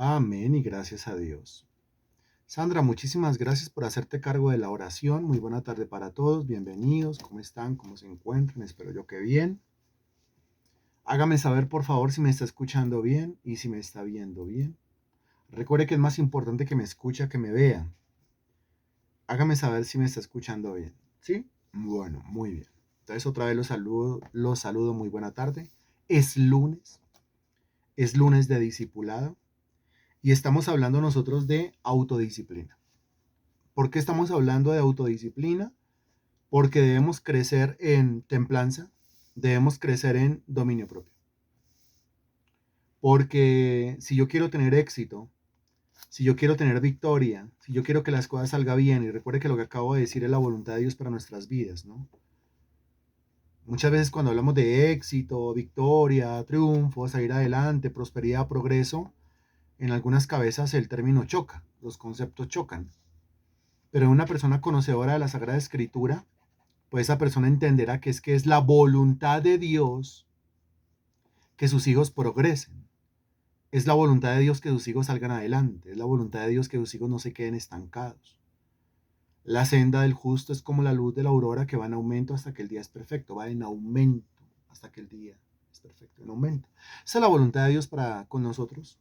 Amén y gracias a Dios. Sandra, muchísimas gracias por hacerte cargo de la oración. Muy buena tarde para todos. Bienvenidos. ¿Cómo están? ¿Cómo se encuentran? Espero yo que bien. Hágame saber, por favor, si me está escuchando bien y si me está viendo bien. Recuerde que es más importante que me escuche a que me vea. Hágame saber si me está escuchando bien. ¿Sí? Bueno, muy bien. Entonces otra vez los saludo, muy buena tarde. Es lunes de discipulado y estamos hablando nosotros de autodisciplina. ¿Por qué estamos hablando de autodisciplina? Porque debemos crecer en templanza, debemos crecer en dominio propio. Porque si yo quiero tener éxito, si yo quiero tener victoria, si yo quiero que las cosas salgan bien, y recuerde que lo que acabo de decir es la voluntad de Dios para nuestras vidas, ¿no? Muchas veces cuando hablamos de éxito, victoria, triunfo, salir adelante, prosperidad, progreso, en algunas cabezas el término choca, los conceptos chocan. Pero una persona conocedora de la Sagrada Escritura, pues esa persona entenderá que es la voluntad de Dios que sus hijos progresen. Es la voluntad de Dios que sus hijos salgan adelante. Es la voluntad de Dios que sus hijos no se queden estancados. La senda del justo es como la luz de la aurora que va en aumento hasta que el día es perfecto. Va en aumento hasta que el día es perfecto. En aumento. Esa es la voluntad de Dios para con nosotros.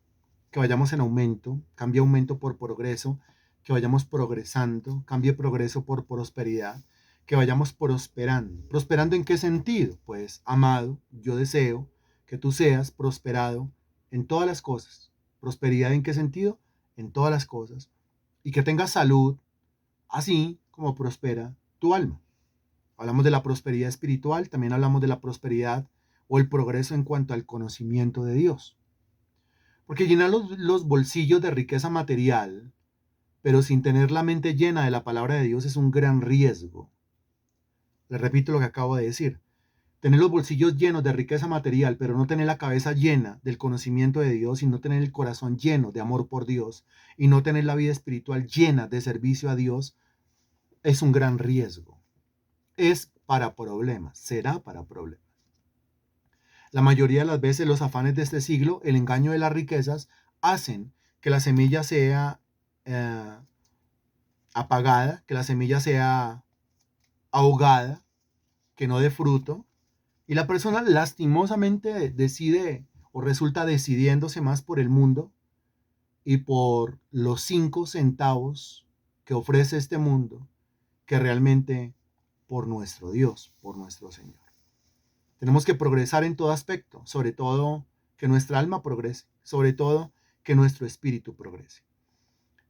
Que vayamos en aumento. Cambie aumento por progreso. Que vayamos progresando. Cambie progreso por prosperidad. Que vayamos prosperando. ¿Prosperando en qué sentido? Pues, amado, yo deseo que tú seas prosperado en todas las cosas. ¿Prosperidad en qué sentido? En todas las cosas. Y que tengas salud, así como prospera tu alma. Hablamos de la prosperidad espiritual, también hablamos de la prosperidad o el progreso en cuanto al conocimiento de Dios. Porque llenar los bolsillos de riqueza material, pero sin tener la mente llena de la palabra de Dios es un gran riesgo. Le repito lo que acabo de decir. Tener los bolsillos llenos de riqueza material, pero no tener la cabeza llena del conocimiento de Dios y no tener el corazón lleno de amor por Dios y no tener la vida espiritual llena de servicio a Dios, es un gran riesgo. Es para problemas, será para problemas. La mayoría de las veces los afanes de este siglo, el engaño de las riquezas, hacen que la semilla sea eh, apagada, que la semilla sea ahogada, que no dé fruto. Y la persona lastimosamente decide o resulta decidiéndose más por el mundo y por los 5 centavos que ofrece este mundo que realmente por nuestro Dios, por nuestro Señor. Tenemos que progresar en todo aspecto, sobre todo que nuestra alma progrese, sobre todo que nuestro espíritu progrese.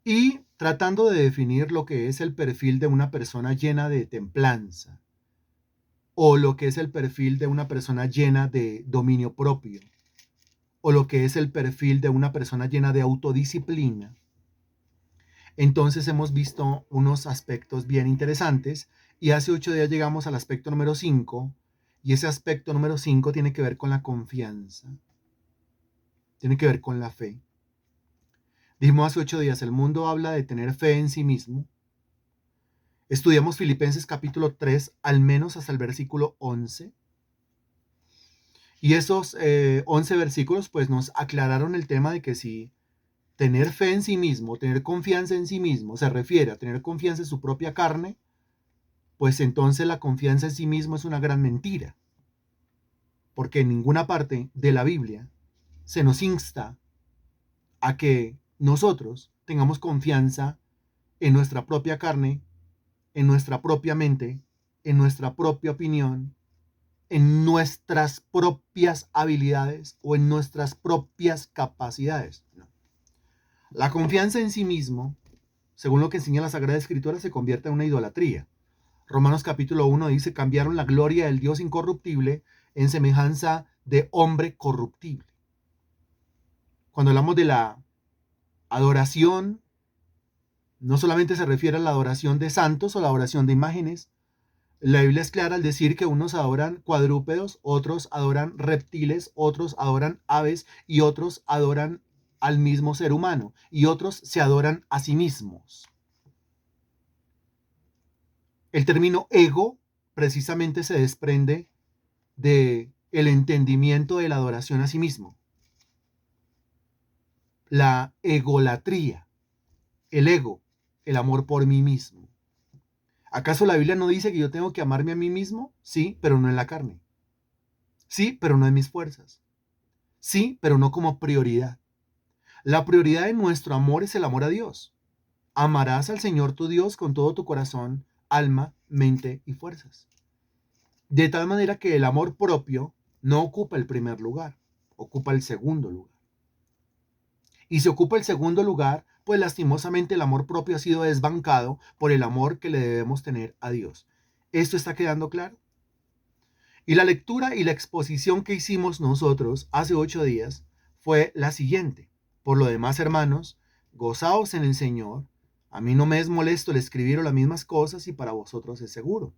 Y tratando de definir lo que es el perfil de una persona llena de templanza, o lo que es el perfil de una persona llena de dominio propio, o lo que es el perfil de una persona llena de autodisciplina, entonces hemos visto unos aspectos bien interesantes y hace 8 días llegamos al aspecto número 5 y ese aspecto número 5 tiene que ver con la confianza, tiene que ver con la fe. Dijimos hace 8 días, el mundo habla de tener fe en sí mismo. Estudiamos Filipenses capítulo 3 al menos hasta el versículo 11. Y esos 11 versículos pues nos aclararon el tema de que si tener fe en sí mismo, tener confianza en sí mismo, se refiere a tener confianza en su propia carne, pues entonces la confianza en sí mismo es una gran mentira. Porque en ninguna parte de la Biblia se nos insta a que nosotros tengamos confianza en nuestra propia carne, en nuestra propia mente, en nuestra propia opinión, en nuestras propias habilidades o en nuestras propias capacidades. No. La confianza en sí mismo, según lo que enseña la Sagrada Escritura, se convierte en una idolatría. Romanos capítulo 1 dice, cambiaron la gloria del Dios incorruptible en semejanza de hombre corruptible. Cuando hablamos de la adoración, no solamente se refiere a la adoración de santos o la adoración de imágenes. La Biblia es clara al decir que unos adoran cuadrúpedos, otros adoran reptiles, otros adoran aves y otros adoran al mismo ser humano y otros se adoran a sí mismos. El término ego precisamente se desprende de el entendimiento de la adoración a sí mismo. la egolatría, el ego, el amor por mí mismo. ¿Acaso la Biblia no dice que yo tengo que amarme a mí mismo? Sí, pero no en la carne. Sí, pero no en mis fuerzas. Sí, pero no como prioridad. La prioridad de nuestro amor es el amor a Dios. Amarás al Señor tu Dios con todo tu corazón, alma, mente y fuerzas. De tal manera que el amor propio no ocupa el primer lugar, ocupa el segundo lugar. Y si ocupa el segundo lugar, pues lastimosamente el amor propio ha sido desbancado por el amor que le debemos tener a Dios. ¿Esto está quedando claro? Y la lectura y la exposición que hicimos nosotros hace 8 días fue la siguiente. Por lo demás, hermanos, gozaos en el Señor. A mí no me es molesto el escribiros las mismas cosas y para vosotros es seguro.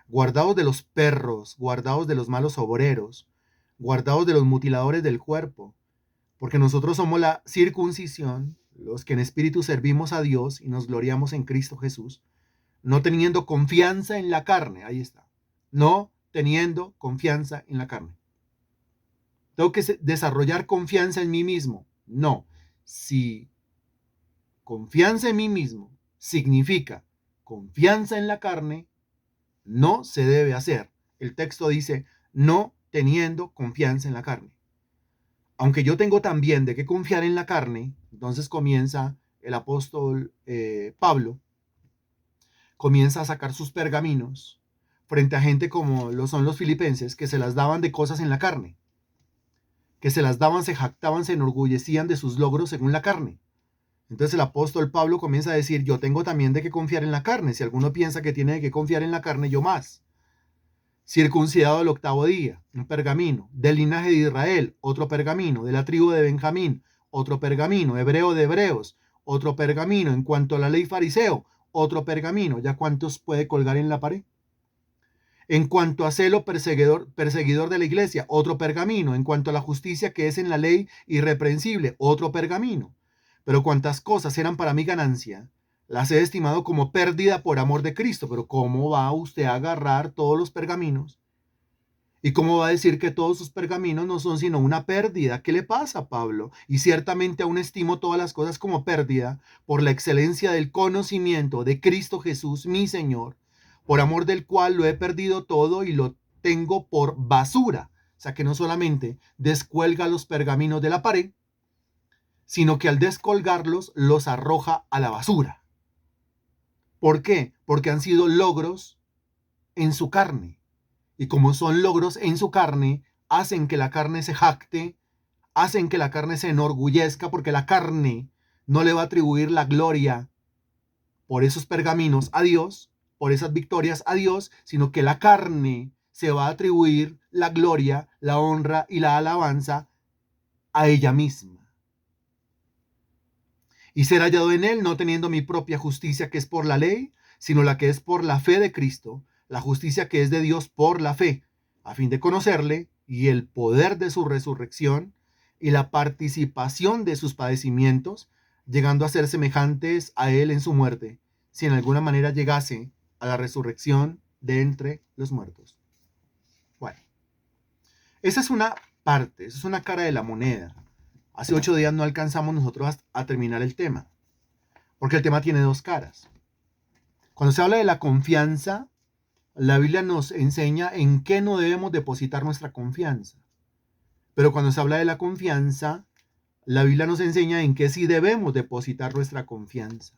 Guardaos de los perros, guardaos de los malos obreros, guardaos de los mutiladores del cuerpo, porque nosotros somos la circuncisión, los que en espíritu servimos a Dios y nos gloriamos en Cristo Jesús, no teniendo confianza en la carne, ahí está, no teniendo confianza en la carne. Tengo que desarrollar confianza en mí mismo. No, si confianza en mí mismo significa confianza en la carne, no se debe hacer. El texto dice, no teniendo confianza en la carne. Aunque yo tengo también de qué confiar en la carne, entonces comienza el apóstol Pablo, comienza a sacar sus pergaminos frente a gente como lo son los filipenses, que se las daban de cosas en la carne, que se las daban, se jactaban, se enorgullecían de sus logros según la carne. Entonces el apóstol Pablo comienza a decir, yo tengo también de qué confiar en la carne. Si alguno piensa que tiene de qué confiar en la carne, yo más. Circuncidado el 8º día, un pergamino. Del linaje de Israel, otro pergamino. De la tribu de Benjamín, otro pergamino. Hebreo de hebreos, otro pergamino. En cuanto a la ley fariseo, otro pergamino. ¿Ya cuántos puede colgar en la pared? En cuanto a celo perseguidor de la iglesia, otro pergamino. En cuanto a la justicia que es en la ley irreprensible, otro pergamino. Pero cuantas cosas eran para mi ganancia, las he estimado como pérdida por amor de Cristo. Pero ¿cómo va usted a agarrar todos los pergaminos? ¿Y cómo va a decir que todos sus pergaminos no son sino una pérdida? ¿Qué le pasa, Pablo? Y ciertamente aún estimo todas las cosas como pérdida por la excelencia del conocimiento de Cristo Jesús, mi Señor, por amor del cual lo he perdido todo y lo tengo por basura. O sea que no solamente descuelga los pergaminos de la pared, sino que al descolgarlos los arroja a la basura. ¿Por qué? Porque han sido logros en su carne. Y como son logros en su carne, hacen que la carne se jacte, hacen que la carne se enorgullezca, porque la carne no le va a atribuir la gloria por esos pergaminos a Dios, por esas victorias a Dios, sino que la carne se va a atribuir la gloria, la honra y la alabanza a ella misma. Y ser hallado en él, no teniendo mi propia justicia que es por la ley, sino la que es por la fe de Cristo, la justicia que es de Dios por la fe, a fin de conocerle y el poder de su resurrección y la participación de sus padecimientos, llegando a ser semejantes a él en su muerte, si en alguna manera llegase a la resurrección de entre los muertos. Bueno, esa es una parte, esa es una cara de la moneda. Hace 8 días no alcanzamos nosotros a terminar el tema, porque el tema tiene 2 caras. Cuando se habla de la confianza, la Biblia nos enseña en qué no debemos depositar nuestra confianza. Pero cuando se habla de la confianza, la Biblia nos enseña en qué sí debemos depositar nuestra confianza.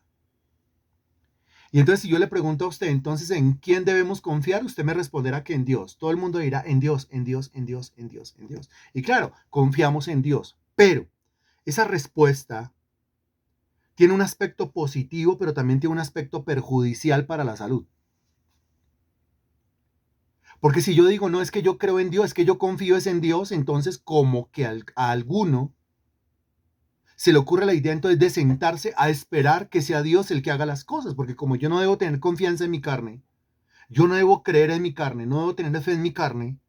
Y entonces si yo le pregunto a usted, entonces, ¿en quién debemos confiar? Usted me responderá que en Dios. Todo el mundo dirá en Dios, en Dios, en Dios, en Dios, en Dios. Y claro, confiamos en Dios. Pero esa respuesta tiene un aspecto positivo, pero también tiene un aspecto perjudicial para la salud. Porque si yo digo, no, es que yo creo en Dios, es que yo confío es en Dios, entonces como que a alguno se le ocurre la idea entonces de sentarse a esperar que sea Dios el que haga las cosas, porque como yo no debo tener confianza en mi carne, yo no debo creer en mi carne, no debo tener fe en mi carne,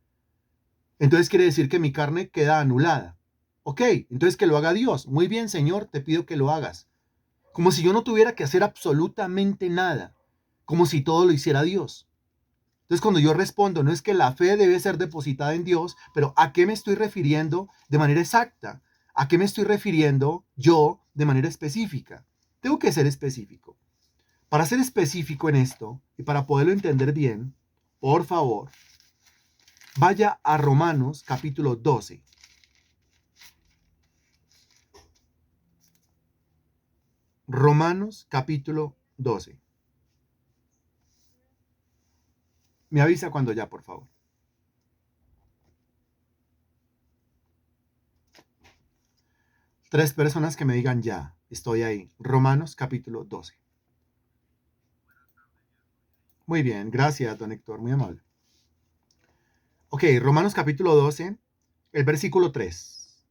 entonces quiere decir que mi carne queda anulada. Ok, entonces que lo haga Dios. Muy bien, Señor, te pido que lo hagas. Como si yo no tuviera que hacer absolutamente nada, como si todo lo hiciera Dios. Entonces cuando yo respondo, no es que la fe debe ser depositada en Dios, pero ¿a qué me estoy refiriendo de manera exacta? ¿A qué me estoy refiriendo yo de manera específica? Tengo que ser específico. Para ser específico en esto y para poderlo entender bien, por favor, vaya a Romanos capítulo 12. Romanos capítulo 12. Me avisa cuando ya, por favor. Tres personas que me digan ya, estoy ahí. Romanos capítulo 12. Muy bien, gracias, don Héctor, muy amable. Ok, Romanos capítulo 12, el versículo 3.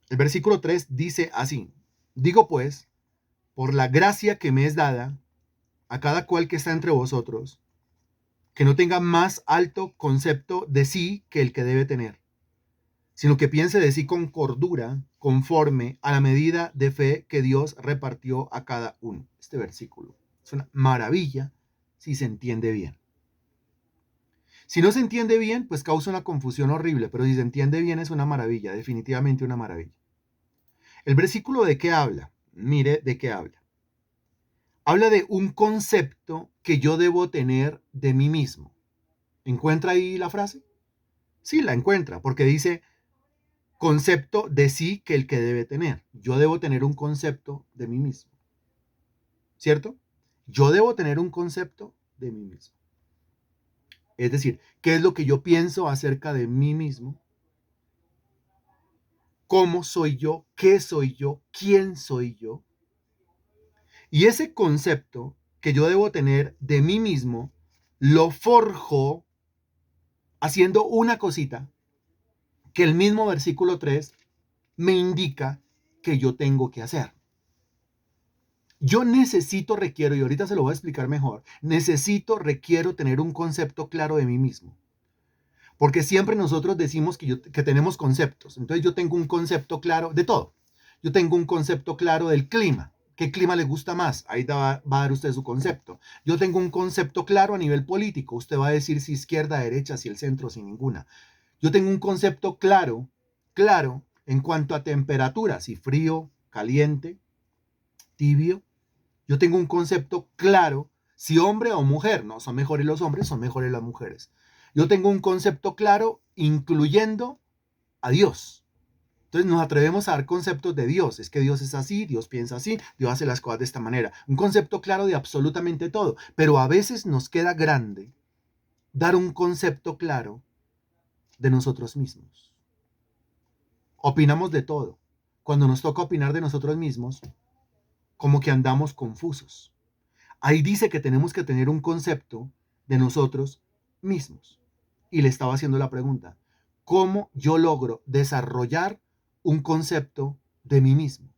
El versículo 3 dice así: digo pues, por la gracia que me es dada, a cada cual que está entre vosotros, que no tenga más alto concepto de sí que el que debe tener, sino que piense de sí con cordura, conforme a la medida de fe que Dios repartió a cada uno. Este versículo es una maravilla si se entiende bien. Si no se entiende bien, pues causa una confusión horrible, pero si se entiende bien es una maravilla, definitivamente una maravilla. ¿El versículo de qué habla? Mire de qué habla. Habla de un concepto que yo debo tener de mí mismo. ¿Encuentra ahí la frase? Sí, la encuentra, porque dice concepto de sí que el que debe tener. Yo debo tener un concepto de mí mismo. ¿Cierto? Yo debo tener un concepto de mí mismo. Es decir, ¿qué es lo que yo pienso acerca de mí mismo? ¿Cómo soy yo? ¿Qué soy yo? ¿Quién soy yo? Y ese concepto que yo debo tener de mí mismo, lo forjo haciendo una cosita que el mismo versículo 3 me indica que yo tengo que hacer. Yo necesito, requiero, y ahorita se lo voy a explicar mejor, requiero tener un concepto claro de mí mismo. Porque siempre nosotros decimos que tenemos conceptos. Entonces yo tengo un concepto claro de todo. Yo tengo un concepto claro del clima. ¿Qué clima le gusta más? Ahí va a dar usted su concepto. Yo tengo un concepto claro a nivel político. Usted va a decir si izquierda, derecha, si el centro, si ninguna. Yo tengo un concepto claro en cuanto a temperatura, si frío, caliente, tibio. Yo tengo un concepto claro si hombre o mujer. No, son mejores los hombres, son mejores las mujeres. Yo tengo un concepto claro incluyendo a Dios. Entonces nos atrevemos a dar conceptos de Dios. Es que Dios es así, Dios piensa así, Dios hace las cosas de esta manera. Un concepto claro de absolutamente todo. Pero a veces nos queda grande dar un concepto claro de nosotros mismos. Opinamos de todo. Cuando nos toca opinar de nosotros mismos, como que andamos confusos. Ahí dice que tenemos que tener un concepto de nosotros mismos. Y le estaba haciendo la pregunta, ¿cómo yo logro desarrollar un concepto de mí mismo?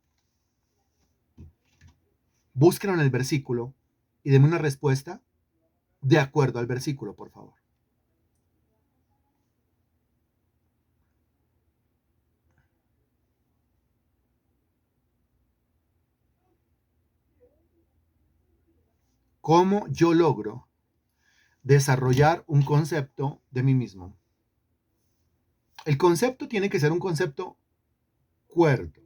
Búsquenlo en el versículo y denme una respuesta de acuerdo al versículo, por favor. ¿Cómo yo logro desarrollar un concepto de mí mismo? El concepto tiene que ser un concepto cuerdo.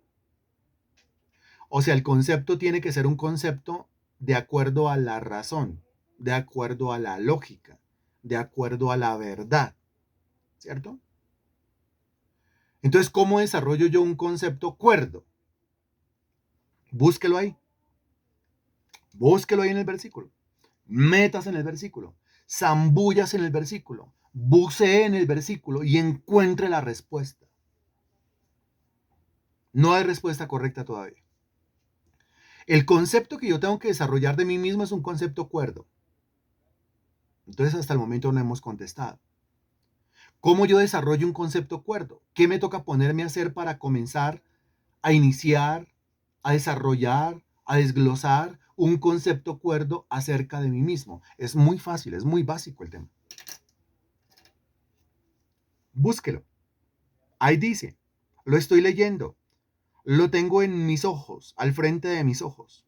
O sea, el concepto tiene que ser un concepto de acuerdo a la razón, de acuerdo a la lógica, de acuerdo a la verdad, ¿cierto? Entonces, ¿cómo desarrollo yo un concepto cuerdo? Búsquelo ahí. Búsquelo ahí en el versículo. Metas en el versículo. Zambullas en el versículo. Bucee en el versículo y encuentre la respuesta. No hay respuesta correcta todavía. El concepto que yo tengo que desarrollar de mí mismo es un concepto cuerdo. Entonces, hasta el momento no hemos contestado. ¿Cómo yo desarrollo un concepto cuerdo? ¿Qué me toca ponerme a hacer para comenzar a iniciar, a desarrollar, a desglosar un concepto cuerdo acerca de mí mismo? Es muy fácil, es muy básico el tema. Búsquelo. Ahí dice, lo estoy leyendo, lo tengo en mis ojos, al frente de mis ojos.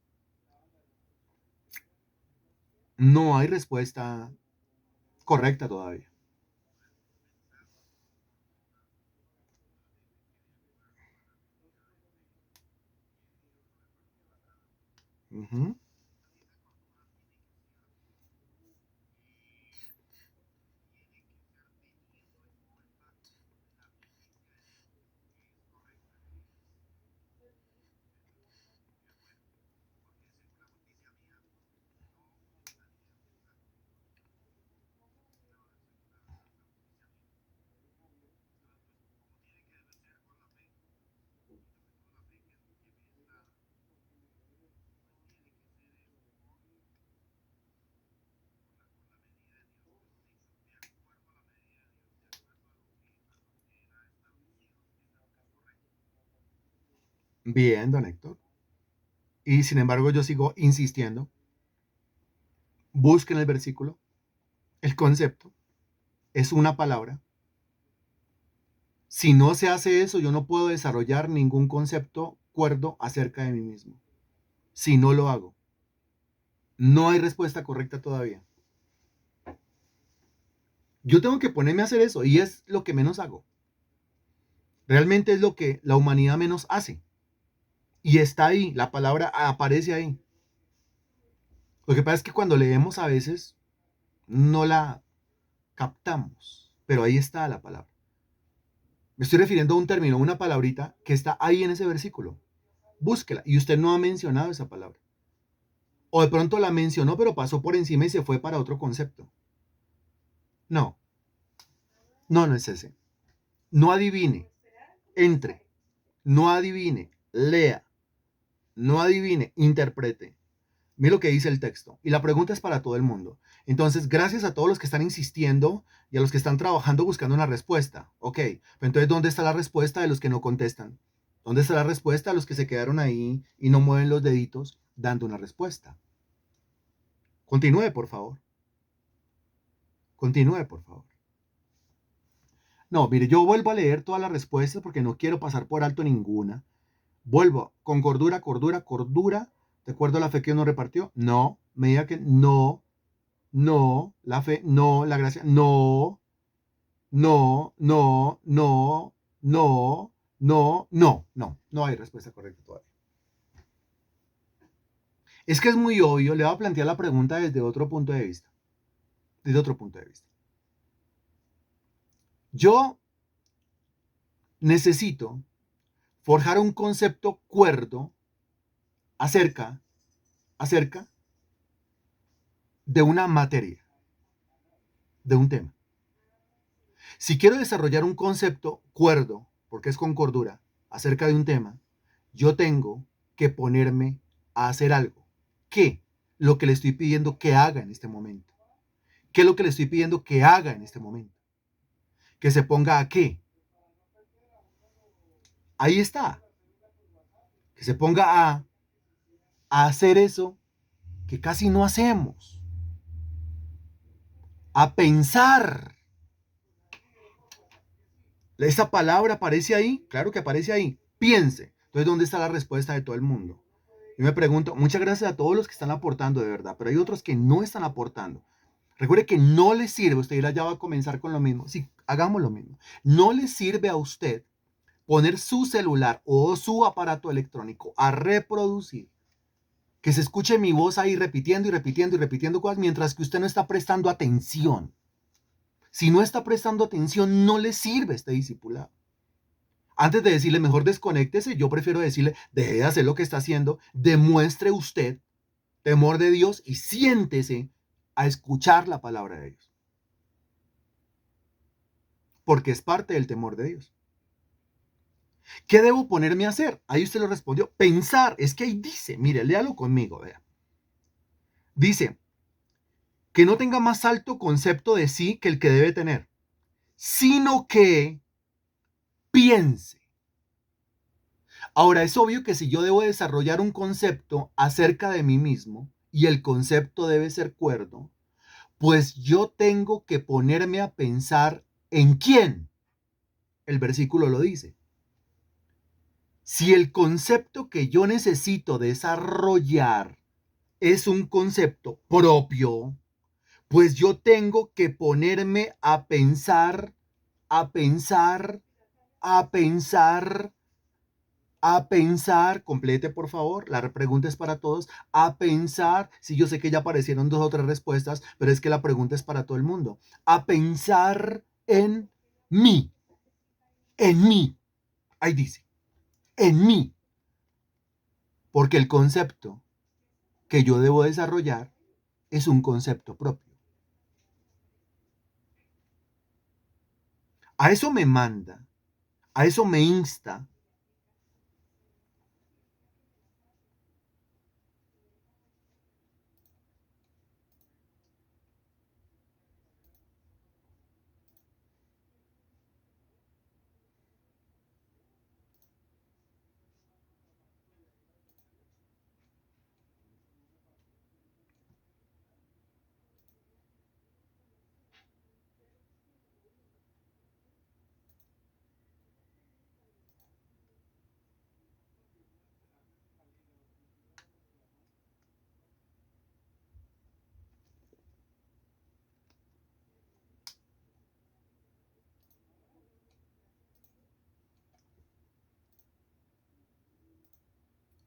No hay respuesta correcta todavía. Ujú. Bien, don Héctor. Y sin embargo yo sigo insistiendo. Busquen el versículo. El concepto es una palabra. Si no se hace eso, yo no puedo desarrollar ningún concepto cuerdo acerca de mí mismo. Si no lo hago, no hay respuesta correcta todavía. Yo tengo que ponerme a hacer eso y es lo que menos hago. Realmente es lo que la humanidad menos hace. Y está ahí, la palabra aparece ahí. Lo que pasa es que cuando leemos a veces no la captamos, pero ahí está la palabra. Me estoy refiriendo a un término, una palabrita que está ahí en ese versículo. Búsquela. Y usted no ha mencionado esa palabra. O de pronto la mencionó, pero pasó por encima y se fue para otro concepto. No, no es ese. No adivine, entre, no adivine, lea, no adivine, interprete. Mire lo que dice el texto. Y la pregunta es para todo el mundo. Entonces, gracias a todos los que están insistiendo y a los que están trabajando buscando una respuesta. Ok, pero entonces, ¿dónde está la respuesta de los que no contestan? ¿Dónde está la respuesta de los que se quedaron ahí y no mueven los deditos dando una respuesta? Continúe, por favor. Continúe, por favor. No, mire, yo vuelvo a leer todas las respuestas porque no quiero pasar por alto ninguna. Vuelvo con cordura, cordura, cordura. ¿De acuerdo a la fe que uno repartió? No. Medida que no, no. La fe, no. La gracia, no. No, no, no, no, no, no, no. No hay respuesta correcta todavía. Es que es muy obvio. Le voy a plantear la pregunta desde otro punto de vista. Desde otro punto de vista. Yo necesito forjar un concepto cuerdo acerca, acerca de una materia, de un tema. Si quiero desarrollar un concepto cuerdo, porque es con cordura, acerca de un tema, yo tengo que ponerme a hacer algo. ¿Qué? Lo que le estoy pidiendo que haga en este momento. ¿Qué es lo que le estoy pidiendo que haga en este momento? Que se ponga a qué. Ahí está. Que se ponga a hacer eso que casi no hacemos. A pensar. Esa palabra aparece ahí, claro que aparece ahí. Piense. Entonces, ¿dónde está la respuesta de todo el mundo? Yo me pregunto, muchas gracias a todos los que están aportando de verdad, pero hay otros que no están aportando. Recuerde que no le sirve, usted ya va a comenzar con lo mismo. Sí, hagamos lo mismo. No le sirve a usted poner su celular o su aparato electrónico a reproducir, que se escuche mi voz ahí repitiendo y repitiendo y repitiendo cosas mientras que usted no está prestando atención. Si no está prestando atención, no le sirve este discipulado. Antes de decirle mejor desconéctese, yo prefiero decirle deje de hacer lo que está haciendo, demuestre usted temor de Dios y siéntese a escuchar la palabra de Dios. Porque es parte del temor de Dios. ¿Qué debo ponerme a hacer? Ahí usted lo respondió. Pensar. Es que ahí dice, mire, léalo conmigo, vea. Dice, que no tenga más alto concepto de sí que el que debe tener, sino que piense. Ahora, es obvio que si yo debo desarrollar un concepto acerca de mí mismo y el concepto debe ser cuerdo, pues yo tengo que ponerme a pensar en quién. El versículo lo dice. Si el concepto que yo necesito desarrollar es un concepto propio, pues yo tengo que ponerme a pensar, a pensar, a pensar, a pensar, complete por favor, la pregunta es para todos, a pensar, sí, yo sé que ya aparecieron 2 o 3 respuestas, pero es que la pregunta es para todo el mundo, a pensar mí, en mí, ahí dice, en mí, porque el concepto que yo debo desarrollar es un concepto propio. A eso me manda, a eso me insta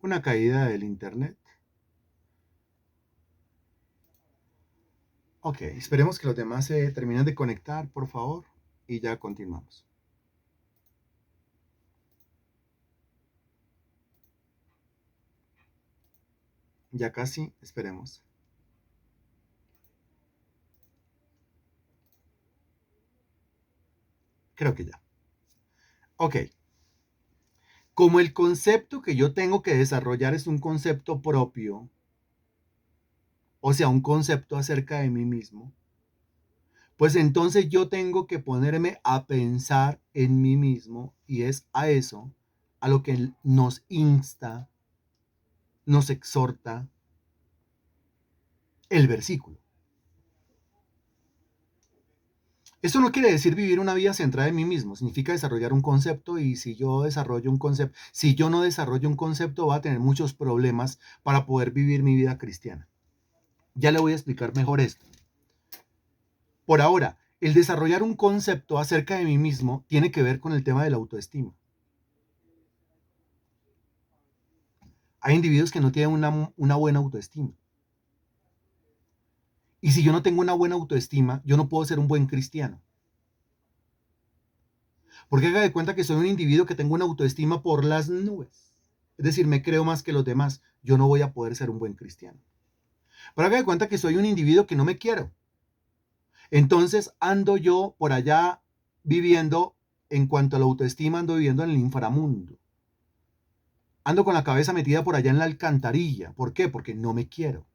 una caída del internet. Ok, esperemos que los demás se terminen de conectar, por favor, y ya continuamos. Ya casi, esperemos. Creo que ya. Ok, como el concepto que yo tengo que desarrollar es un concepto propio, o sea, un concepto acerca de mí mismo, pues entonces yo tengo que ponerme a pensar en mí mismo y es a eso a lo que nos insta, nos exhorta el versículo. Esto no quiere decir vivir una vida centrada en mí mismo, significa desarrollar un concepto y si yo desarrollo un concepto, si yo no desarrollo un concepto, va a tener muchos problemas para poder vivir mi vida cristiana. Ya le voy a explicar mejor esto. Por ahora, el desarrollar un concepto acerca de mí mismo tiene que ver con el tema de la autoestima. Hay individuos que no tienen una buena autoestima. Y si yo no tengo una buena autoestima, yo no puedo ser un buen cristiano. Porque haga de cuenta que soy un individuo que tengo una autoestima por las nubes. Es decir, me creo más que los demás. Yo no voy a poder ser un buen cristiano. Pero haga de cuenta que soy un individuo que no me quiero. Entonces ando yo por allá viviendo, en cuanto a la autoestima, ando viviendo en el inframundo. Ando con la cabeza metida por allá en la alcantarilla. ¿Por qué? Porque no me quiero.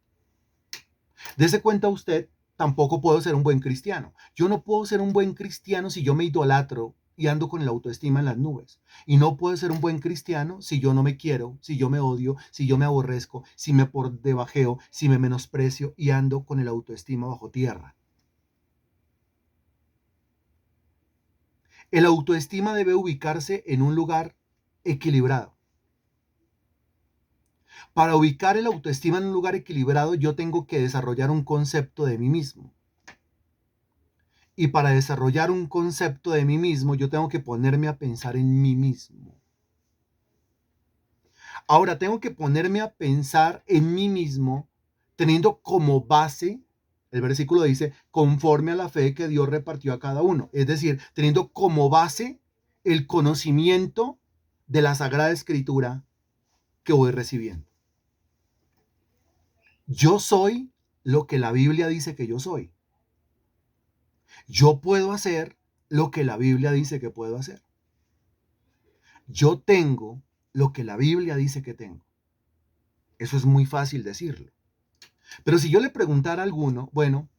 Dese cuenta usted, tampoco puedo ser un buen cristiano. Yo no puedo ser un buen cristiano si yo me idolatro y ando con la autoestima en las nubes. Y no puedo ser un buen cristiano si yo no me quiero, si yo me odio, si yo me aborrezco, si me por debajeo, si me menosprecio y ando con el autoestima bajo tierra. El autoestima debe ubicarse en un lugar equilibrado. Para ubicar el autoestima en un lugar equilibrado, yo tengo que desarrollar un concepto de mí mismo. Y para desarrollar un concepto de mí mismo, yo tengo que ponerme a pensar en mí mismo. Ahora, tengo que ponerme a pensar en mí mismo teniendo como base, el versículo dice, conforme a la fe que Dios repartió a cada uno. Es decir, teniendo como base el conocimiento de la Sagrada Escritura que voy recibiendo. Yo soy lo que la Biblia dice que yo soy. Yo puedo hacer lo que la Biblia dice que puedo hacer. Yo tengo lo que la Biblia dice que tengo. Eso es muy fácil decirlo. Pero si yo le preguntara a alguno, bueno,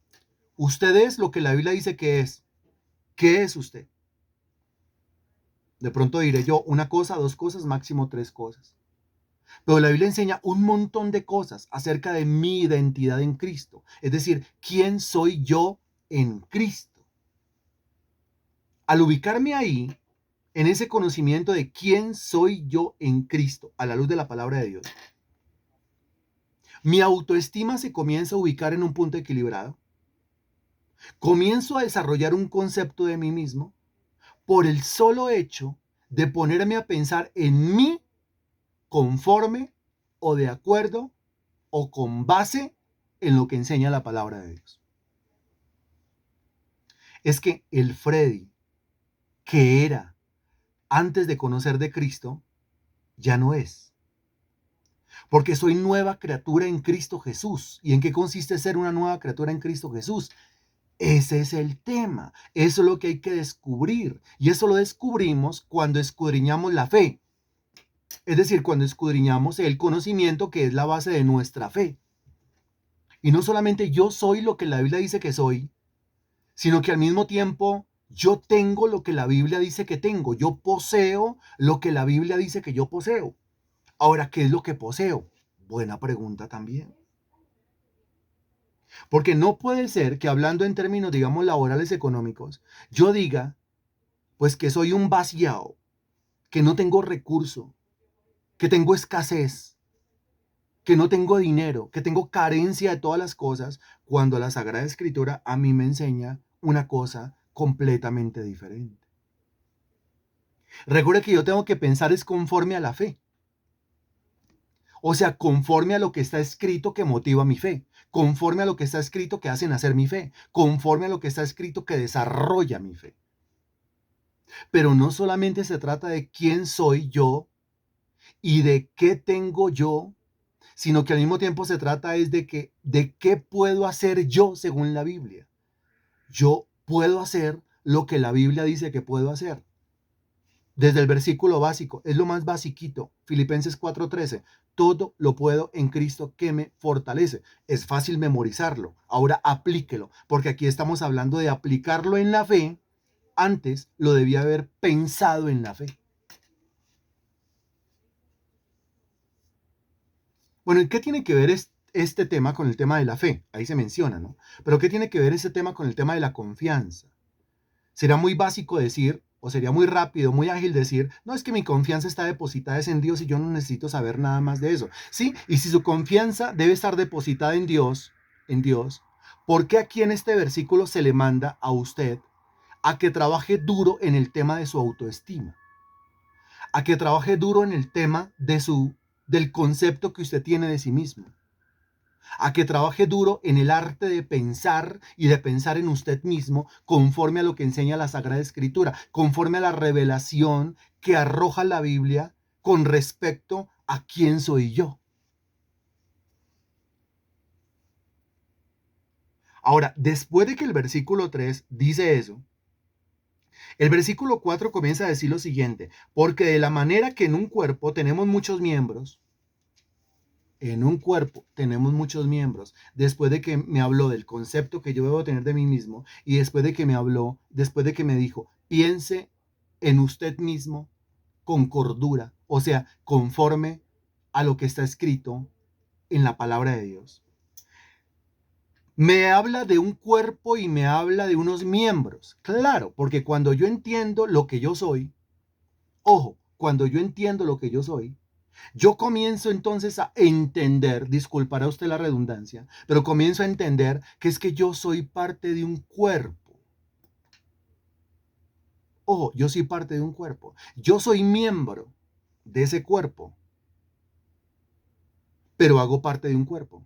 usted es lo que la Biblia dice que es. ¿Qué es usted? De pronto diré yo una cosa, dos cosas, máximo tres cosas. Pero la Biblia enseña un montón de cosas acerca de mi identidad en Cristo. Es decir, ¿quién soy yo en Cristo? Al ubicarme ahí, en ese conocimiento de quién soy yo en Cristo, a la luz de la palabra de Dios, mi autoestima se comienza a ubicar en un punto equilibrado. Comienzo a desarrollar un concepto de mí mismo por el solo hecho de ponerme a pensar en mí conforme o de acuerdo o con base en lo que enseña la palabra de Dios. Es que el Freddy que era antes de conocer de Cristo ya no es. Porque soy nueva criatura en Cristo Jesús. ¿Y en qué consiste ser una nueva criatura en Cristo Jesús? Ese es el tema. Eso es lo que hay que descubrir. Y eso lo descubrimos cuando escudriñamos la fe. Es decir, cuando escudriñamos el conocimiento que es la base de nuestra fe. Y no solamente yo soy lo que la Biblia dice que soy, sino que al mismo tiempo yo tengo lo que la Biblia dice que tengo. Yo poseo lo que la Biblia dice que yo poseo. Ahora, ¿qué es lo que poseo? Buena pregunta también. Porque no puede ser que hablando en términos, digamos, laborales económicos, yo diga, pues que soy un vaciado, que no tengo recurso, que tengo escasez, que no tengo dinero, que tengo carencia de todas las cosas, cuando la Sagrada Escritura a mí me enseña una cosa completamente diferente. Recuerde que yo tengo que pensar es conforme a la fe. O sea, conforme a lo que está escrito que motiva mi fe, conforme a lo que está escrito que hace nacer mi fe, conforme a lo que está escrito que desarrolla mi fe. Pero no solamente se trata de quién soy yo y de qué tengo yo, sino que al mismo tiempo se trata es de qué puedo hacer yo según la Biblia. Yo puedo hacer lo que la Biblia dice que puedo hacer. Desde el versículo básico, es lo más basiquito, Filipenses 4:13, todo lo puedo en Cristo que me fortalece. Es fácil memorizarlo, ahora aplíquelo, porque aquí estamos hablando de aplicarlo en la fe, antes lo debía haber pensado en la fe. Bueno, ¿y qué tiene que ver este tema con el tema de la fe? Ahí se menciona, ¿no? Pero ¿qué tiene que ver ese tema con el tema de la confianza? Será muy básico decir, o sería muy rápido, muy ágil decir, no, es que mi confianza está depositada en Dios y yo no necesito saber nada más de eso. Sí, y si su confianza debe estar depositada en Dios, ¿por qué aquí en este versículo se le manda a usted a que trabaje duro en el tema de su autoestima? A que trabaje duro en el tema del concepto que usted tiene de sí mismo, a que trabaje duro en el arte de pensar y de pensar en usted mismo conforme a lo que enseña la Sagrada Escritura, conforme a la revelación que arroja la Biblia con respecto a quién soy yo. Ahora, después de que el versículo 3 dice eso, el versículo 4 comienza a decir lo siguiente, porque de la manera que en un cuerpo tenemos muchos miembros, en un cuerpo tenemos muchos miembros, después de que me habló del concepto que yo debo tener de mí mismo y después de que me habló, después de que me dijo, piense en usted mismo con cordura, o sea, conforme a lo que está escrito en la palabra de Dios. Me habla de un cuerpo y me habla de unos miembros. Claro, porque cuando yo entiendo lo que yo soy, ojo, cuando yo entiendo lo que yo comienzo entonces a entender, disculpará usted la redundancia, pero comienzo a entender que es que yo soy parte de un cuerpo. Ojo, yo soy parte de un cuerpo. Yo soy miembro de ese cuerpo, pero hago parte de un cuerpo.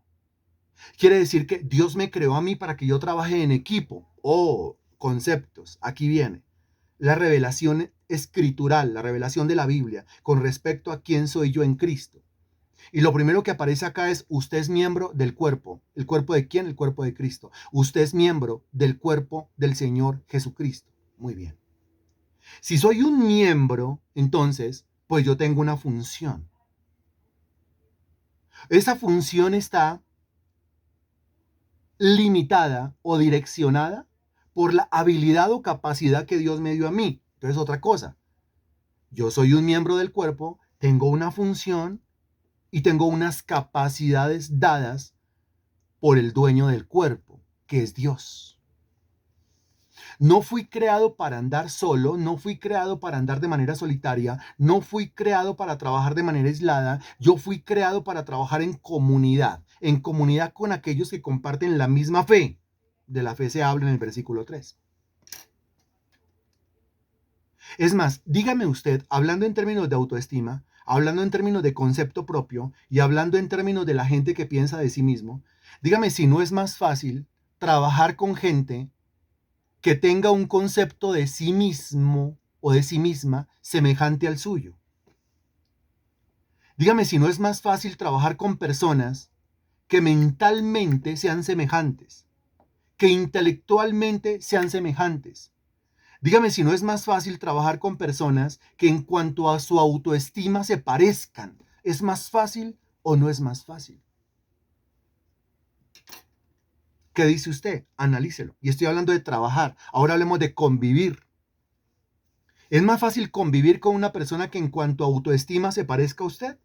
Quiere decir que Dios me creó a mí para que yo trabaje en equipo. Oh, conceptos. Aquí viene la revelación escritural, la revelación de la Biblia con respecto a quién soy yo en Cristo. Y lo primero que aparece acá es, usted es miembro del cuerpo. ¿El cuerpo de quién? El cuerpo de Cristo. Usted es miembro del cuerpo del Señor Jesucristo. Muy bien. Si soy un miembro, entonces, pues yo tengo una función. Esa función está limitada o direccionada por la habilidad o capacidad que Dios me dio a mí. Entonces, otra cosa. Yo soy un miembro del cuerpo, tengo una función y tengo unas capacidades dadas por el dueño del cuerpo, que es Dios. No fui creado para andar solo, no fui creado para andar de manera solitaria, no fui creado para trabajar de manera aislada, yo fui creado para trabajar en comunidad con aquellos que comparten la misma fe. De la fe se habla en el versículo 3. Es más, dígame usted, hablando en términos de autoestima, hablando en términos de concepto propio y hablando en términos de la gente que piensa de sí mismo, dígame si no es más fácil trabajar con gente que tenga un concepto de sí mismo o de sí misma semejante al suyo. Dígame si no es más fácil trabajar con personas que mentalmente sean semejantes, que intelectualmente sean semejantes. Dígame si no es más fácil trabajar con personas que en cuanto a su autoestima se parezcan. ¿Es más fácil o no es más fácil? ¿Qué dice usted? Analícelo. Y estoy hablando de trabajar. Ahora hablemos de convivir. ¿Es más fácil convivir con una persona que en cuanto a autoestima se parezca a usted?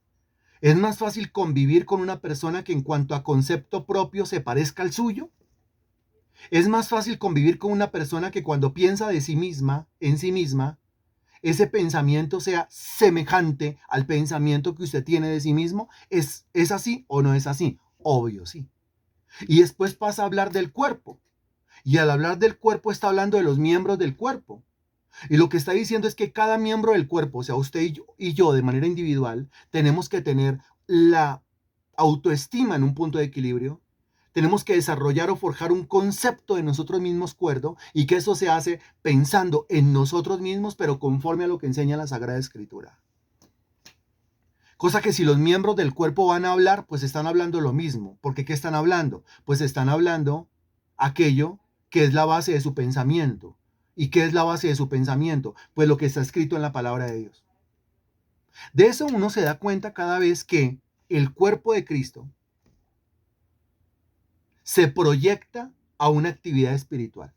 ¿Es más fácil convivir con una persona que en cuanto a concepto propio se parezca al suyo? ¿Es más fácil convivir con una persona que cuando piensa de sí misma, en sí misma, ese pensamiento sea semejante al pensamiento que usted tiene de sí mismo? ¿Es así o no es así? Obvio, sí. Y después pasa a hablar del cuerpo. Y al hablar del cuerpo está hablando de los miembros del cuerpo. Y lo que está diciendo es que cada miembro del cuerpo, o sea, usted y yo de manera individual, tenemos que tener la autoestima en un punto de equilibrio. Tenemos que desarrollar o forjar un concepto de nosotros mismos cuerdo y que eso se hace pensando en nosotros mismos, pero conforme a lo que enseña la Sagrada Escritura. Cosa que si los miembros del cuerpo van a hablar, pues están hablando lo mismo. ¿Porque qué están hablando? Pues están hablando aquello que es la base de su pensamiento. ¿Y qué es la base de su pensamiento? Pues lo que está escrito en la palabra de Dios. De eso uno se da cuenta cada vez que el cuerpo de Cristo se proyecta a una actividad espiritual.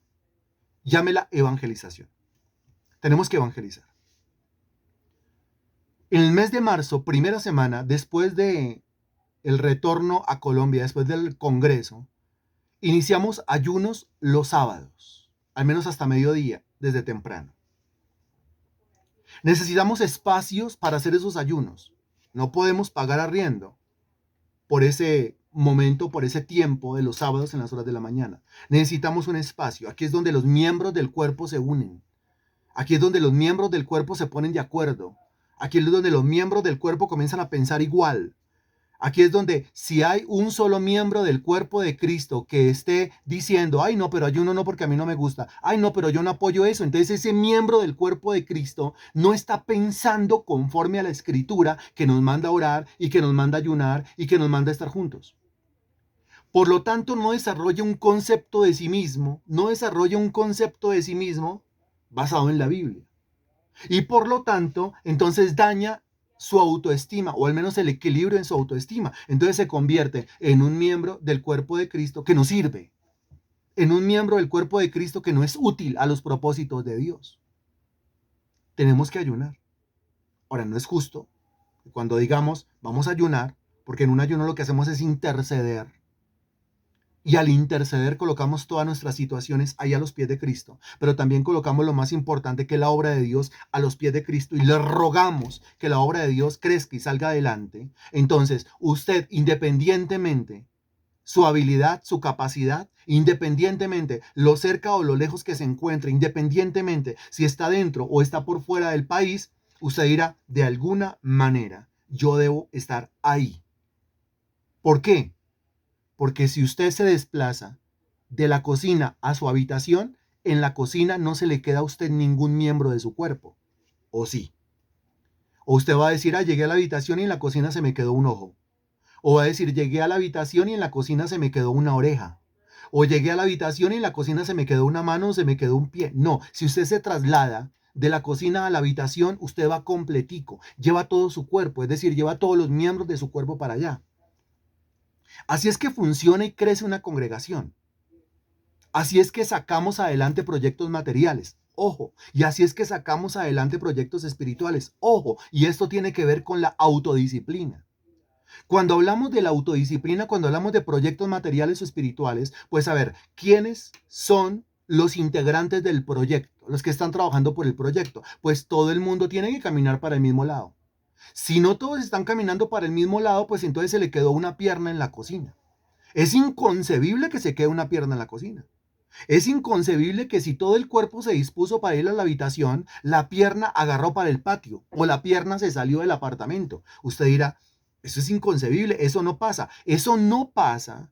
Llámela evangelización. Tenemos que evangelizar. En el mes de marzo, primera semana, después de el retorno a Colombia, después del Congreso, iniciamos ayunos los sábados, al menos hasta mediodía, desde temprano. Necesitamos espacios para hacer esos ayunos. No podemos pagar arriendo por ese momento, por ese tiempo de los sábados en las horas de la mañana. Necesitamos un espacio. Aquí es donde los miembros del cuerpo se unen. Aquí es donde los miembros del cuerpo se ponen de acuerdo. Aquí es donde los miembros del cuerpo comienzan a pensar igual. Aquí es donde si hay un solo miembro del cuerpo de Cristo que esté diciendo, ay no, pero ayuno no porque a mí no me gusta, ay no, pero yo no apoyo eso, entonces ese miembro del cuerpo de Cristo no está pensando conforme a la Escritura que nos manda a orar y que nos manda a ayunar y que nos manda a estar juntos. Por lo tanto, no desarrolla un concepto de sí mismo, no desarrolla un concepto de sí mismo basado en la Biblia. Y por lo tanto, entonces daña su autoestima, o al menos el equilibrio en su autoestima. Entonces se convierte en un miembro del cuerpo de Cristo que no sirve, en un miembro del cuerpo de Cristo que no es útil a los propósitos de Dios. Tenemos que ayunar. Ahora, no es justo que cuando digamos vamos a ayunar, porque en un ayuno lo que hacemos es interceder. Y al interceder colocamos todas nuestras situaciones ahí a los pies de Cristo, pero también colocamos lo más importante que es la obra de Dios a los pies de Cristo y le rogamos que la obra de Dios crezca y salga adelante. Entonces, usted independientemente su habilidad, su capacidad, independientemente lo cerca o lo lejos que se encuentre, independientemente si está dentro o está por fuera del país, usted dirá, de alguna manera, yo debo estar ahí. ¿Por qué? Porque si usted se desplaza de la cocina a su habitación, en la cocina no se le queda a usted ningún miembro de su cuerpo. ¿O sí? O usted va a decir, llegué a la habitación y en la cocina se me quedó un ojo. O va a decir, llegué a la habitación y en la cocina se me quedó una oreja. O llegué a la habitación y en la cocina se me quedó una mano o se me quedó un pie. No, si usted se traslada de la cocina a la habitación, usted va completico. Lleva todo su cuerpo, es decir, lleva todos los miembros de su cuerpo para allá. Así es que funciona y crece una congregación. Así es que sacamos adelante proyectos materiales. Ojo, y así es que sacamos adelante proyectos espirituales. Ojo, y esto tiene que ver con la autodisciplina. Cuando hablamos de la autodisciplina, cuando hablamos de proyectos materiales o espirituales, pues a ver, ¿quiénes son los integrantes del proyecto? Los que están trabajando por el proyecto. Pues todo el mundo tiene que caminar para el mismo lado. Si no todos están caminando para el mismo lado, pues entonces se le quedó una pierna en la cocina. Es inconcebible que se quede una pierna en la cocina. Es inconcebible que si todo el cuerpo se dispuso para ir a la habitación, la pierna agarró para el patio o la pierna se salió del apartamento. Usted dirá, eso es inconcebible, eso no pasa. Eso no pasa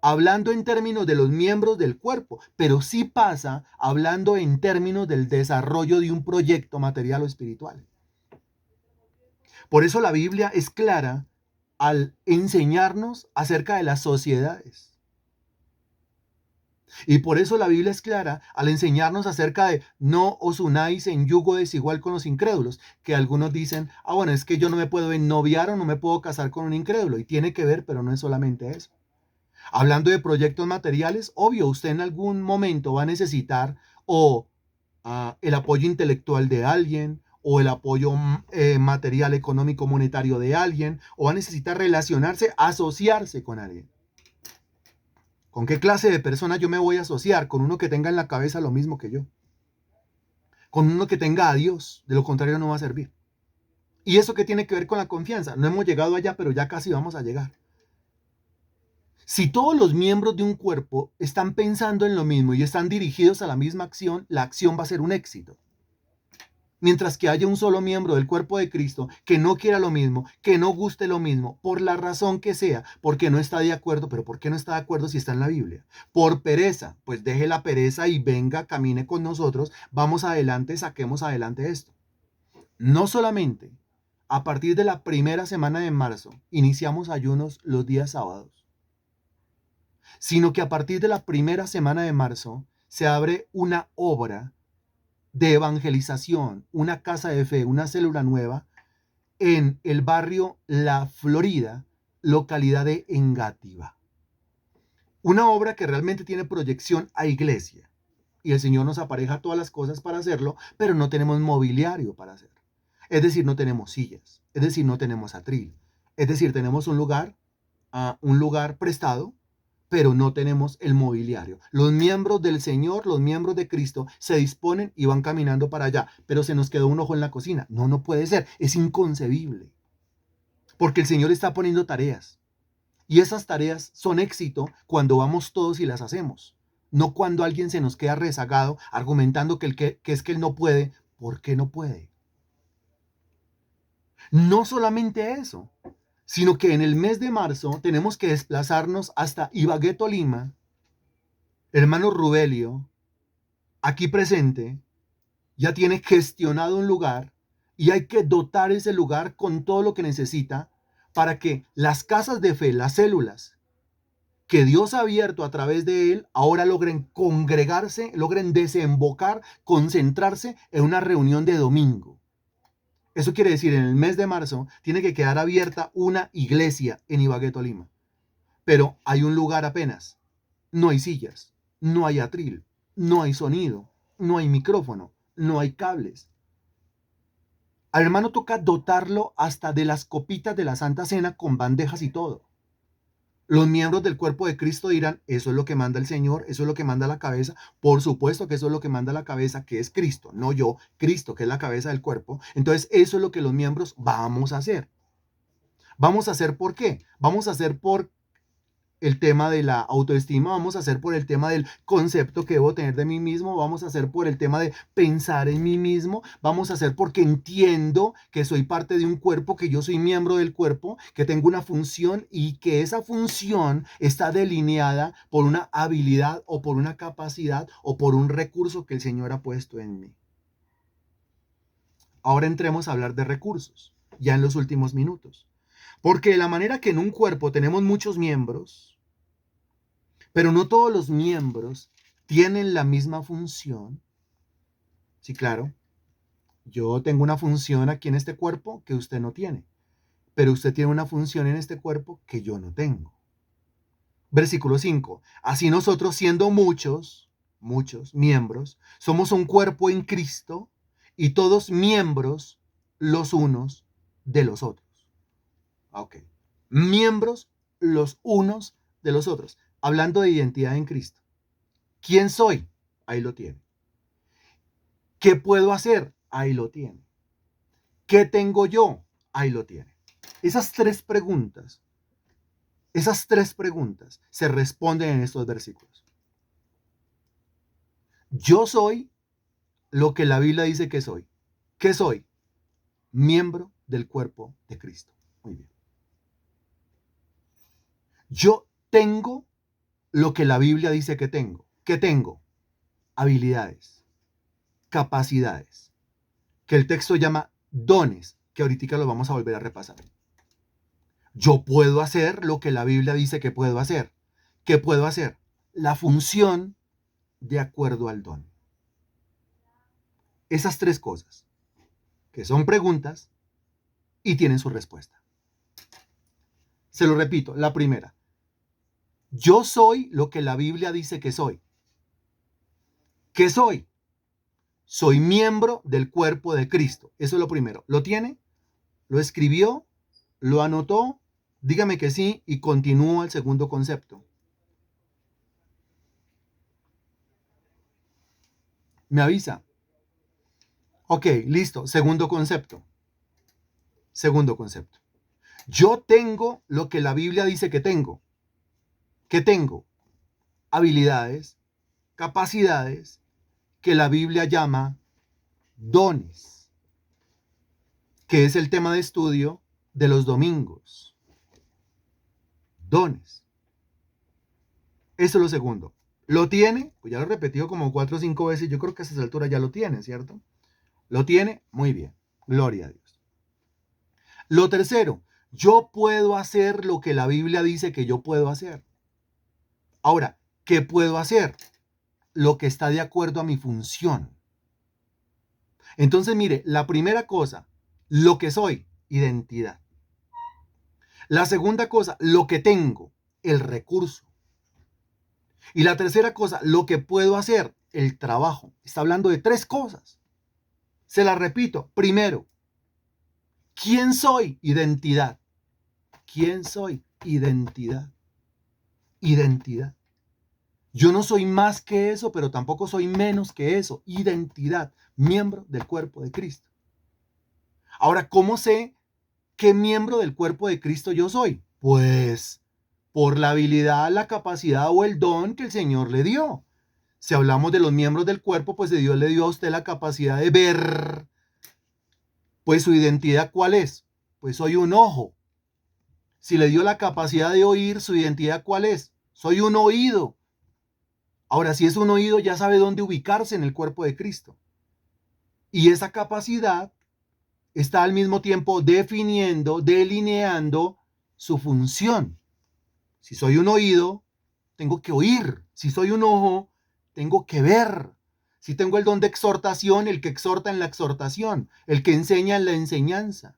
hablando en términos de los miembros del cuerpo, pero sí pasa hablando en términos del desarrollo de un proyecto material o espiritual. Por eso la Biblia es clara al enseñarnos acerca de las sociedades. Y por eso la Biblia es clara al enseñarnos acerca de no os unáis en yugo desigual con los incrédulos, que algunos dicen, bueno, es que yo no me puedo ennoviar o no me puedo casar con un incrédulo, y tiene que ver, pero no es solamente eso. Hablando de proyectos materiales, obvio, usted en algún momento va a necesitar el apoyo intelectual de alguien, o el apoyo material, económico, monetario de alguien, o va a necesitar relacionarse, asociarse con alguien. ¿Con qué clase de persona yo me voy a asociar? Con uno que tenga en la cabeza lo mismo que yo. Con uno que tenga a Dios. De lo contrario no va a servir. ¿Y eso qué tiene que ver con la confianza? No hemos llegado allá, pero ya casi vamos a llegar. Si todos los miembros de un cuerpo están pensando en lo mismo y están dirigidos a la misma acción, la acción va a ser un éxito. Mientras que haya un solo miembro del cuerpo de Cristo que no quiera lo mismo, que no guste lo mismo, por la razón que sea, porque no está de acuerdo, pero ¿por qué no está de acuerdo si está en la Biblia? Por pereza, pues deje la pereza y venga, camine con nosotros, vamos adelante, saquemos adelante esto. No solamente a partir de la primera semana de marzo iniciamos ayunos los días sábados, sino que a partir de la primera semana de marzo se abre una obra de evangelización, una casa de fe, una célula nueva en el barrio La Florida, localidad de Engativá. Una obra que realmente tiene proyección a iglesia. Y el Señor nos apareja todas las cosas para hacerlo, pero no tenemos mobiliario para hacerlo. Es decir, no tenemos sillas, es decir, no tenemos atril. Es decir, tenemos un lugar prestado, pero no tenemos el mobiliario. Los miembros del Señor, los miembros de Cristo, se disponen y van caminando para allá, pero se nos quedó un ojo en la cocina. No, no puede ser, es inconcebible. Porque el Señor está poniendo tareas, y esas tareas son éxito cuando vamos todos y las hacemos. No cuando alguien se nos queda rezagado argumentando que es que él no puede. ¿Por qué no puede? No solamente eso, sino que en el mes de marzo tenemos que desplazarnos hasta Ibagué, Tolima. Hermano Rubelio, aquí presente, ya tiene gestionado un lugar y hay que dotar ese lugar con todo lo que necesita para que las casas de fe, las células que Dios ha abierto a través de él, ahora logren congregarse, logren desembocar, concentrarse en una reunión de domingo. Eso quiere decir, en el mes de marzo tiene que quedar abierta una iglesia en Ibagué, Tolima. Pero hay un lugar apenas. No hay sillas, no hay atril, no hay sonido, no hay micrófono, no hay cables. Al hermano toca dotarlo hasta de las copitas de la Santa Cena con bandejas y todo. Los miembros del cuerpo de Cristo dirán, eso es lo que manda el Señor, eso es lo que manda la cabeza. Por supuesto que eso es lo que manda la cabeza, que es Cristo, no yo, Cristo, que es la cabeza del cuerpo. Entonces, eso es lo que los miembros vamos a hacer. ¿Vamos a hacer por qué? Vamos a hacer por el tema de la autoestima, vamos a hacer por el tema del concepto que debo tener de mí mismo, vamos a hacer por el tema de pensar en mí mismo, vamos a hacer porque entiendo que soy parte de un cuerpo, que yo soy miembro del cuerpo, que tengo una función y que esa función está delineada por una habilidad o por una capacidad o por un recurso que el Señor ha puesto en mí. Ahora entremos a hablar de recursos, ya en los últimos minutos. Porque de la manera que en un cuerpo tenemos muchos miembros, pero no todos los miembros tienen la misma función. Sí, claro, yo tengo una función aquí en este cuerpo que usted no tiene, pero usted tiene una función en este cuerpo que yo no tengo. Versículo 5. Así nosotros, siendo muchos miembros, somos un cuerpo en Cristo y todos miembros los unos de los otros. Ok. Miembros los unos de los otros. Hablando de identidad en Cristo. ¿Quién soy? Ahí lo tiene. ¿Qué puedo hacer? Ahí lo tiene. ¿Qué tengo yo? Ahí lo tiene. Esas tres preguntas se responden en estos versículos. Yo soy lo que la Biblia dice que soy. ¿Qué soy? Miembro del cuerpo de Cristo. Muy bien. Yo tengo lo que la Biblia dice que tengo. ¿Qué tengo? Habilidades, capacidades, que el texto llama dones, que ahorita lo vamos a volver a repasar. Yo puedo hacer lo que la Biblia dice que puedo hacer. ¿Qué puedo hacer? La función de acuerdo al don. Esas tres cosas, que son preguntas y tienen su respuesta. Se lo repito, la primera. Yo soy lo que la Biblia dice que soy. ¿Qué soy? Soy miembro del cuerpo de Cristo. Eso es lo primero. ¿Lo tiene? ¿Lo escribió? ¿Lo anotó? Dígame que sí y continúo al segundo concepto. Me avisa. Ok, listo. Segundo concepto. Segundo concepto. Yo tengo lo que la Biblia dice que tengo. ¿Qué tengo? Habilidades, capacidades que la Biblia llama dones, que es el tema de estudio de los domingos. Dones. Eso es lo segundo. ¿Lo tiene? Pues ya lo he repetido como 4 o 5 veces. Yo creo que a esa altura ya lo tiene, ¿cierto? ¿Lo tiene? Muy bien. Gloria a Dios. Lo tercero, yo puedo hacer lo que la Biblia dice que yo puedo hacer. Ahora, ¿qué puedo hacer? Lo que está de acuerdo a mi función. Entonces, mire, la primera cosa, lo que soy, identidad. La segunda cosa, lo que tengo, el recurso. Y la tercera cosa, lo que puedo hacer, el trabajo. Está hablando de tres cosas. Se las repito. Primero, ¿quién soy? Identidad. ¿Quién soy? Identidad. Identidad. Yo no soy más que eso, pero tampoco soy menos que eso. Identidad. Miembro del cuerpo de Cristo. Ahora, ¿cómo sé qué miembro del cuerpo de Cristo yo soy? Pues por la habilidad, la capacidad o el don que el Señor le dio. Si hablamos de los miembros del cuerpo, pues de Dios le dio a usted la capacidad de ver. Pues su identidad, ¿cuál es? Pues soy un ojo. Si le dio la capacidad de oír, su identidad, ¿cuál es? Soy un oído. Ahora, si es un oído, ya sabe dónde ubicarse en el cuerpo de Cristo. Y esa capacidad está al mismo tiempo definiendo, delineando su función. Si soy un oído, tengo que oír. Si soy un ojo, tengo que ver. Si tengo el don de exhortación, el que exhorta en la exhortación, el que enseña en la enseñanza.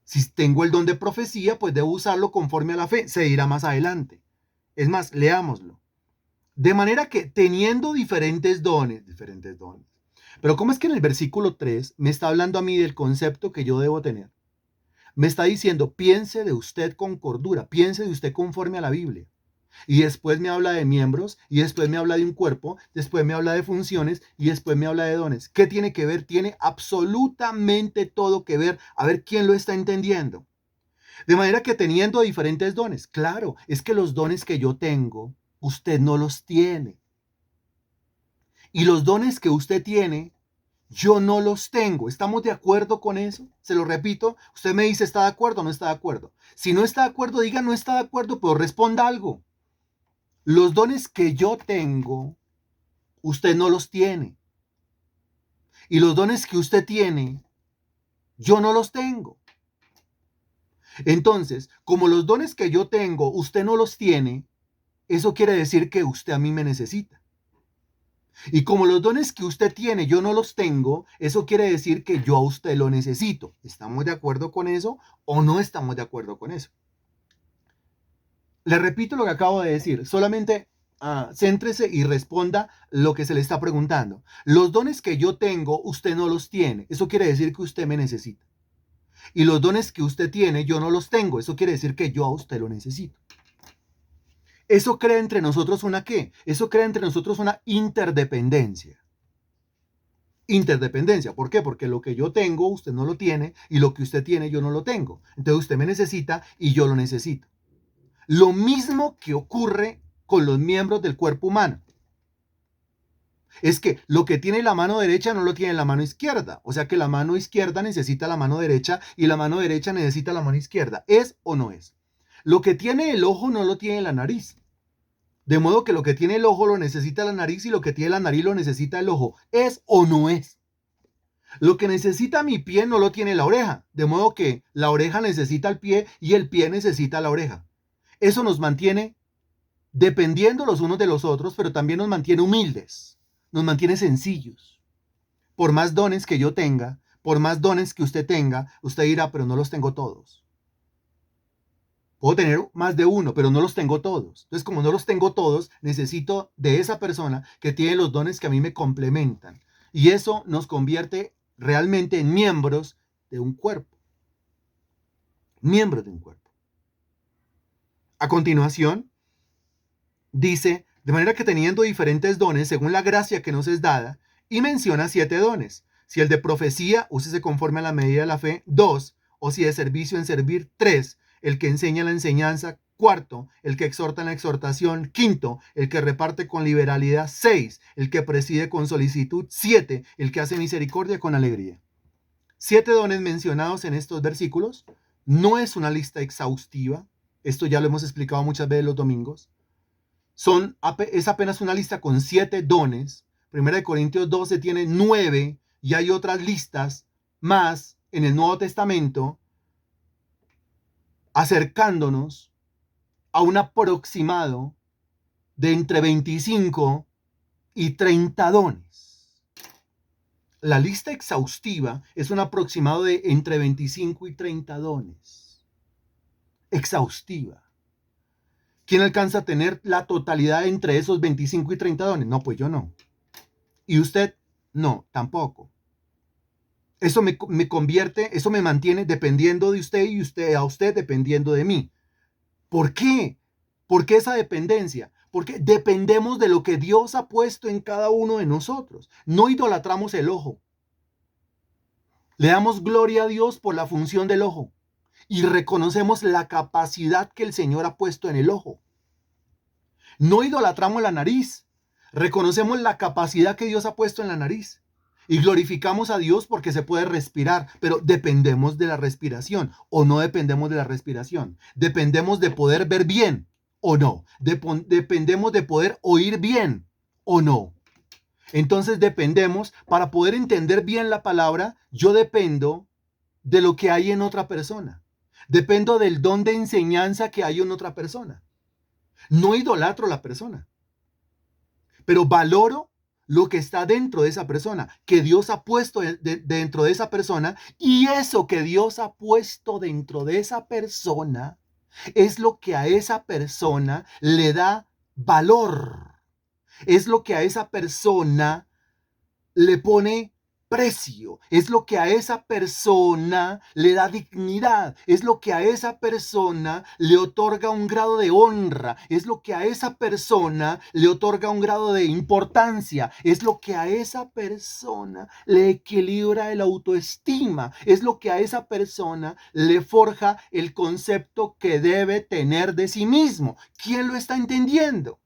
Si tengo el don de profecía, pues debo usarlo conforme a la fe. Se dirá más adelante. Es más, leámoslo. De manera que teniendo diferentes dones. Pero ¿cómo es que en el versículo 3 me está hablando a mí del concepto que yo debo tener? Me está diciendo, piense de usted con cordura, piense de usted conforme a la Biblia. Y después me habla de miembros, y después me habla de un cuerpo, después me habla de funciones, y después me habla de dones. ¿Qué tiene que ver? Tiene absolutamente todo que ver. A ver quién lo está entendiendo. De manera que teniendo diferentes dones, claro, es que los dones que yo tengo, usted no los tiene. Y los dones que usted tiene, yo no los tengo. ¿Estamos de acuerdo con eso? Se lo repito. Usted me dice, ¿está de acuerdo o no está de acuerdo? Si no está de acuerdo, diga no está de acuerdo, pero responda algo. Los dones que yo tengo, usted no los tiene. Y los dones que usted tiene, yo no los tengo. Entonces, como los dones que yo tengo, usted no los tiene, eso quiere decir que usted a mí me necesita. Y como los dones que usted tiene, yo no los tengo, eso quiere decir que yo a usted lo necesito. ¿Estamos de acuerdo con eso o no estamos de acuerdo con eso? Le repito lo que acabo de decir, solamente céntrese y responda lo que se le está preguntando. Los dones que yo tengo, usted no los tiene. Eso quiere decir que usted me necesita. Y los dones que usted tiene, yo no los tengo. Eso quiere decir que yo a usted lo necesito. Eso crea entre nosotros una ¿qué? Eso crea entre nosotros una interdependencia. Interdependencia. ¿Por qué? Porque lo que yo tengo, usted no lo tiene, y lo que usted tiene, yo no lo tengo. Entonces usted me necesita y yo lo necesito. Lo mismo que ocurre con los miembros del cuerpo humano. Es que lo que tiene la mano derecha no lo tiene la mano izquierda. O sea que la mano izquierda necesita la mano derecha y la mano derecha necesita la mano izquierda. ¿Es o no es? Lo que tiene el ojo no lo tiene la nariz. De modo que lo que tiene el ojo lo necesita la nariz y lo que tiene la nariz lo necesita el ojo. ¿Es o no es? Lo que necesita mi pie no lo tiene la oreja. De modo que la oreja necesita el pie y el pie necesita la oreja. Eso nos mantiene dependiendo los unos de los otros, pero también nos mantiene humildes, nos mantiene sencillos. Por más dones que yo tenga, por más dones que usted tenga, usted dirá, pero no los tengo todos. Puedo tener más de uno, pero no los tengo todos. Entonces, como no los tengo todos, necesito de esa persona que tiene los dones que a mí me complementan. Y eso nos convierte realmente en miembros de un cuerpo. Miembros de un cuerpo. A continuación, dice, de manera que teniendo diferentes dones según la gracia que nos es dada, y menciona 7 dones. Si el de profecía, úsese conforme a la medida de la fe, 2, o si de servicio en servir, 3, el que enseña la enseñanza, 4, el que exhorta en la exhortación, 5, el que reparte con liberalidad, 6, el que preside con solicitud, 7, el que hace misericordia con alegría. 7 dones mencionados en estos versículos. No es una lista exhaustiva, esto ya lo hemos explicado muchas veces los domingos. Es apenas una lista con 7 dones. Primera de Corintios 12 tiene 9 y hay otras listas más en el Nuevo Testamento acercándonos a un aproximado de entre 25 y 30 dones. La lista exhaustiva es un aproximado de entre 25 y 30 dones. Exhaustiva. ¿Quién alcanza a tener la totalidad entre esos 25 y 30 dones? No, pues yo no. ¿Y usted? No, tampoco. Eso me convierte, eso me mantiene dependiendo de usted y usted a usted dependiendo de mí. ¿Por qué? ¿Por qué esa dependencia? Porque dependemos de lo que Dios ha puesto en cada uno de nosotros. No idolatramos el ojo. Le damos gloria a Dios por la función del ojo y reconocemos la capacidad que el Señor ha puesto en el ojo. No idolatramos la nariz. Reconocemos la capacidad que Dios ha puesto en la nariz y glorificamos a Dios porque se puede respirar, pero dependemos de la respiración o no dependemos de la respiración. Dependemos de poder ver bien o no. Dependemos de poder oír bien o no. Entonces dependemos, para poder entender bien la palabra, yo dependo de lo que hay en otra persona. Dependo del don de enseñanza que hay en otra persona. No idolatro a la persona, pero valoro lo que está dentro de esa persona, que Dios ha puesto dentro de esa persona, y eso que Dios ha puesto dentro de esa persona es lo que a esa persona le da valor, es lo que a esa persona le pone precio, es lo que a esa persona le da dignidad, es lo que a esa persona le otorga un grado de honra, es lo que a esa persona le otorga un grado de importancia, es lo que a esa persona le equilibra el autoestima, es lo que a esa persona le forja el concepto que debe tener de sí mismo. ¿Quién lo está entendiendo?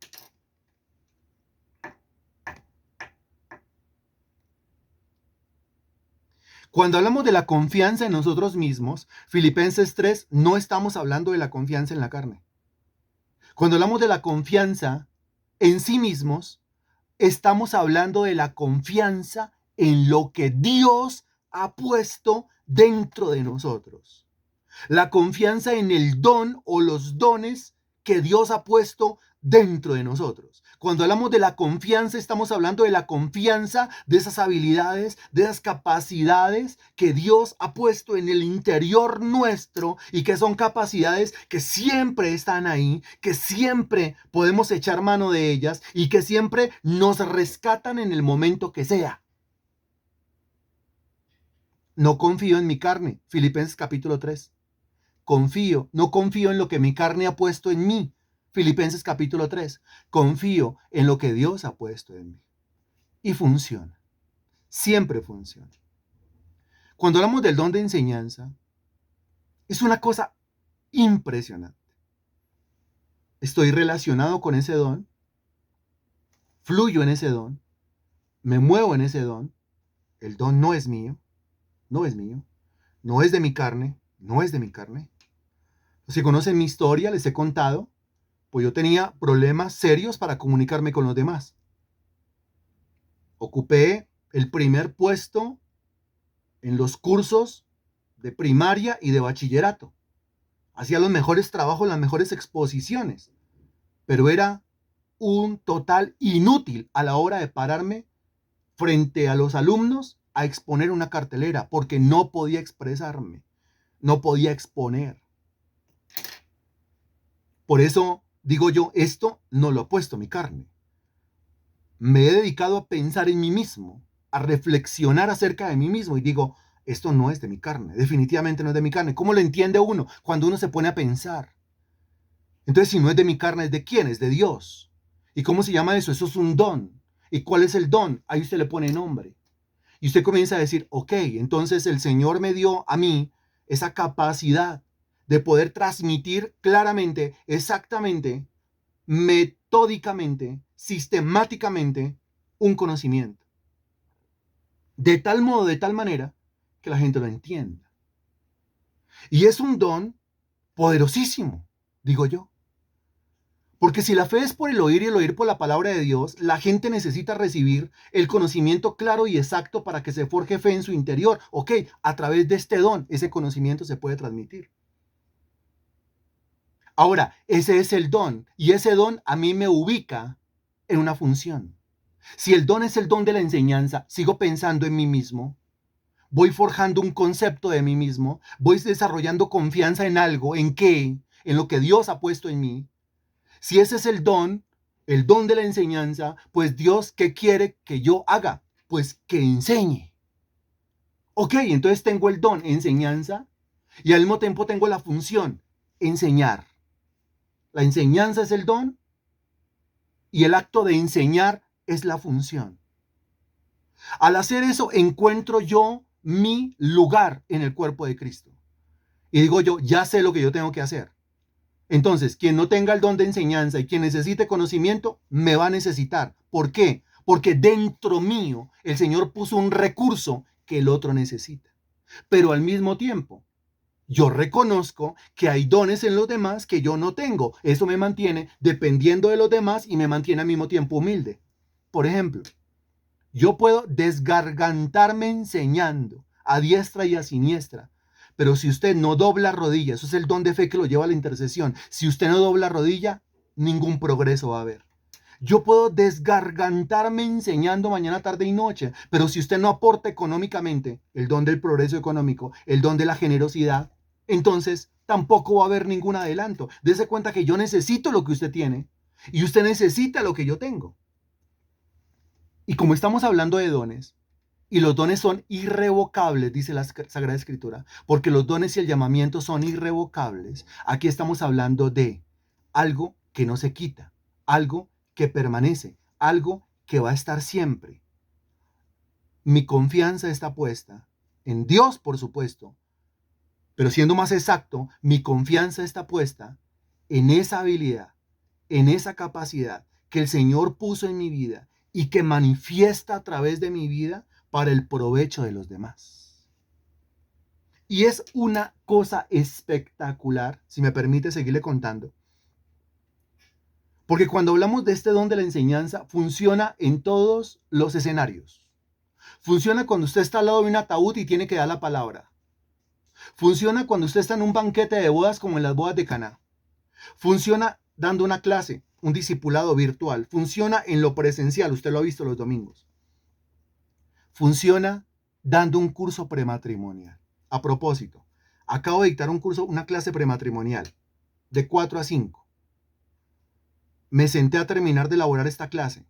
Cuando hablamos de la confianza en nosotros mismos, Filipenses 3, no estamos hablando de la confianza en la carne. Cuando hablamos de la confianza en sí mismos, estamos hablando de la confianza en lo que Dios ha puesto dentro de nosotros. La confianza en el don o los dones que Dios ha puesto dentro de nosotros. Cuando hablamos de la confianza, estamos hablando de la confianza de esas habilidades, de esas capacidades que Dios ha puesto en el interior nuestro y que son capacidades que siempre están ahí, que siempre podemos echar mano de ellas y que siempre nos rescatan en el momento que sea. No confío en mi carne, Filipenses capítulo 3. No confío en lo que mi carne ha puesto en mí, Filipenses capítulo 3. Confío en lo que Dios ha puesto en mí. Y funciona. Siempre funciona. Cuando hablamos del don de enseñanza, es una cosa impresionante. Estoy relacionado con ese don, fluyo en ese don, me muevo en ese don, el don no es mío, no es mío, no es de mi carne, no es de mi carne. Si conocen mi historia, les he contado, pues yo tenía problemas serios para comunicarme con los demás. Ocupé el primer puesto en los cursos de primaria y de bachillerato. Hacía los mejores trabajos, las mejores exposiciones, pero era un total inútil a la hora de pararme frente a los alumnos a exponer una cartelera, porque no podía expresarme, no podía exponer. Por eso digo yo, esto no lo ha puesto mi carne. Me he dedicado a pensar en mí mismo, a reflexionar acerca de mí mismo y digo, esto no es de mi carne, definitivamente no es de mi carne. ¿Cómo lo entiende uno cuando uno se pone a pensar? Entonces, si no es de mi carne, ¿es de quién? Es de Dios. ¿Y cómo se llama eso? Eso es un don. ¿Y cuál es el don? Ahí usted le pone nombre. Y usted comienza a decir, ok, entonces el Señor me dio a mí esa capacidad de poder transmitir claramente, exactamente, metódicamente, sistemáticamente, un conocimiento. De tal modo, de tal manera, que la gente lo entienda. Y es un don poderosísimo, digo yo. Porque si la fe es por el oír y el oír por la palabra de Dios, la gente necesita recibir el conocimiento claro y exacto para que se forje fe en su interior. Ok, a través de este don, ese conocimiento se puede transmitir. Ahora, ese es el don y ese don a mí me ubica en una función. Si el don es el don de la enseñanza, sigo pensando en mí mismo, voy forjando un concepto de mí mismo, voy desarrollando confianza en algo, ¿en qué? En lo que Dios ha puesto en mí. Si ese es el don de la enseñanza, pues Dios, ¿qué quiere que yo haga? Pues que enseñe. Ok, entonces tengo el don, enseñanza, y al mismo tiempo tengo la función, enseñar. La enseñanza es el don y el acto de enseñar es la función. Al hacer eso, encuentro yo mi lugar en el cuerpo de Cristo. Y digo yo, ya sé lo que yo tengo que hacer. Entonces, quien no tenga el don de enseñanza y quien necesite conocimiento, me va a necesitar. ¿Por qué? Porque dentro mío el Señor puso un recurso que el otro necesita. Pero al mismo tiempo, yo reconozco que hay dones en los demás que yo no tengo. Eso me mantiene dependiendo de los demás y me mantiene al mismo tiempo humilde. Por ejemplo, yo puedo desgargantarme enseñando a diestra y a siniestra. Pero si usted no dobla rodilla, eso es el don de fe que lo lleva a la intercesión. Si usted no dobla rodilla, ningún progreso va a haber. Yo puedo desgargantarme enseñando mañana, tarde y noche, pero si usted no aporta económicamente el don del progreso económico, el don de la generosidad, entonces tampoco va a haber ningún adelanto. Dese cuenta que yo necesito lo que usted tiene y usted necesita lo que yo tengo. Y como estamos hablando de dones, y los dones son irrevocables, dice la Sagrada Escritura, porque los dones y el llamamiento son irrevocables. Aquí estamos hablando de algo que no se quita, algo que permanece, algo que va a estar siempre. Mi confianza está puesta en Dios, por supuesto, pero siendo más exacto, mi confianza está puesta en esa habilidad, en esa capacidad que el Señor puso en mi vida y que manifiesta a través de mi vida para el provecho de los demás. Y es una cosa espectacular, si me permite seguirle contando, porque cuando hablamos de este don de la enseñanza, funciona en todos los escenarios. Funciona cuando usted está al lado de un ataúd y tiene que dar la palabra. Funciona cuando usted está en un banquete de bodas como en las bodas de Caná. Funciona dando una clase, un discipulado virtual. Funciona en lo presencial, usted lo ha visto los domingos. Funciona dando un curso prematrimonial. A propósito, acabo de dictar una clase prematrimonial de 4 a 5. Me senté a terminar de elaborar esta clase.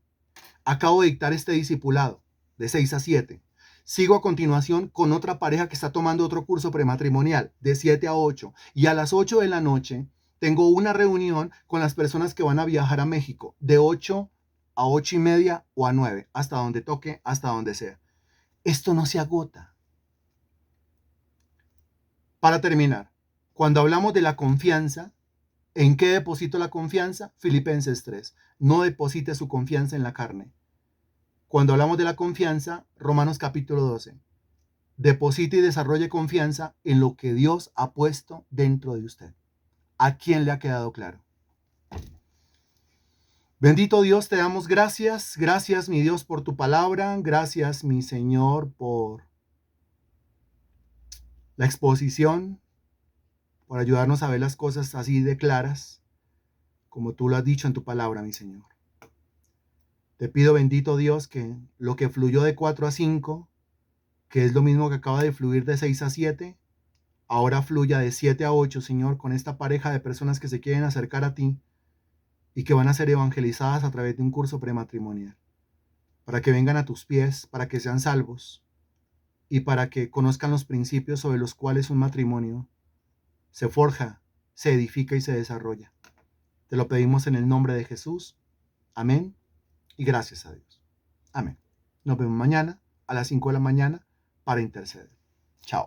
Acabo de dictar este discipulado de 6 a 7. Sigo a continuación con otra pareja que está tomando otro curso prematrimonial de 7 a 8. Y a las 8 de la noche tengo una reunión con las personas que van a viajar a México de 8 a 8 y media o a 9, hasta donde toque, hasta donde sea. Esto no se agota. Para terminar, cuando hablamos de la confianza, ¿en qué deposito la confianza? Filipenses 3. No deposite su confianza en la carne. Cuando hablamos de la confianza, Romanos capítulo 12. Deposite y desarrolle confianza en lo que Dios ha puesto dentro de usted. ¿A quién le ha quedado claro? Bendito Dios, te damos gracias. Gracias, mi Dios, por tu palabra. Gracias, mi Señor, por la exposición, por ayudarnos a ver las cosas así de claras, como tú lo has dicho en tu palabra, mi Señor. Te pido, bendito Dios, que lo que fluyó de 4 a 5, que es lo mismo que acaba de fluir de 6 a 7, ahora fluya de 7 a 8, Señor, con esta pareja de personas que se quieren acercar a ti y que van a ser evangelizadas a través de un curso prematrimonial, para que vengan a tus pies, para que sean salvos y para que conozcan los principios sobre los cuales un matrimonio se forja, se edifica y se desarrolla. Te lo pedimos en el nombre de Jesús. Amén y gracias a Dios. Amén. Nos vemos mañana a las 5 de la mañana para interceder. Chao.